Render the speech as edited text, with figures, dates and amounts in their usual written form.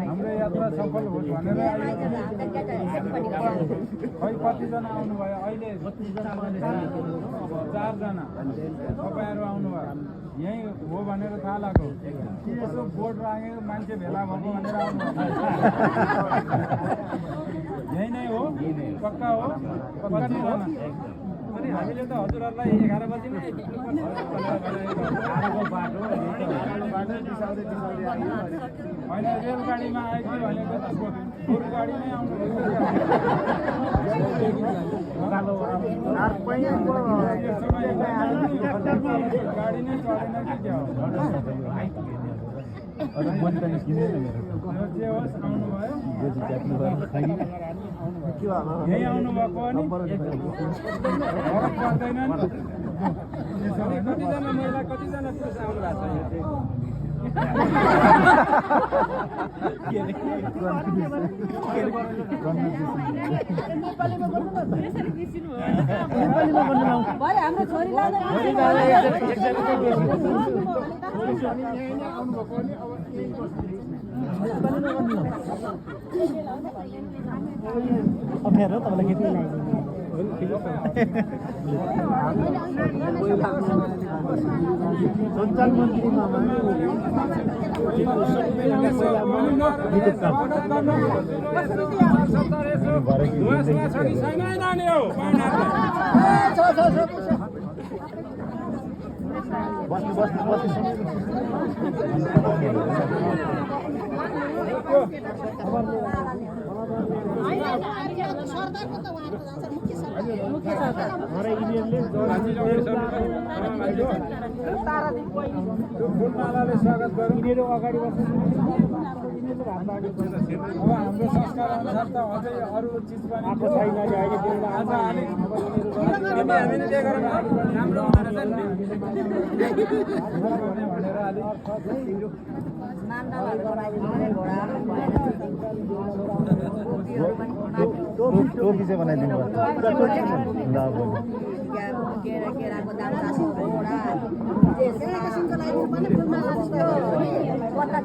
हाम्रो यात्रा सफल होस् भनेर खै कतिजना आउनुभयो अहिले 4 जना तपाईहरु आउनुभयो यही हो भनेर थाहा लाग्यो कि यसो बोर्ड राखेको मान्छे भेला भएको भनेर आउनुभयो यही नै हो पक्का हो कतिजना अनि हामीले त हजुरहरुलाई 11 बजे नै पुग्नुपर्छ बाटो होइन रेलगाडीमा आएको भनेको गोरु गाडीमै आउनु गाडी नै चलेन कि क्या हो यही आउनुभएको अनि फरक पर्दैन कतिजना महिला कतिजना पुरुष आउनु भएको सञ्चार मन्त्री फुलमालाले स्वागत गरौँ यिनीहरू अगाडि बस्नु हाम्रो संस्कार अनुसार त अझै अरू चिज पनि हामीले दिएको राम्रो टोपी चाहिँ बनाइदिनु केराको दाम 80 घोडा डेलिगेसनको लागि पनि फुलमा लाग्थ्यो पत्ता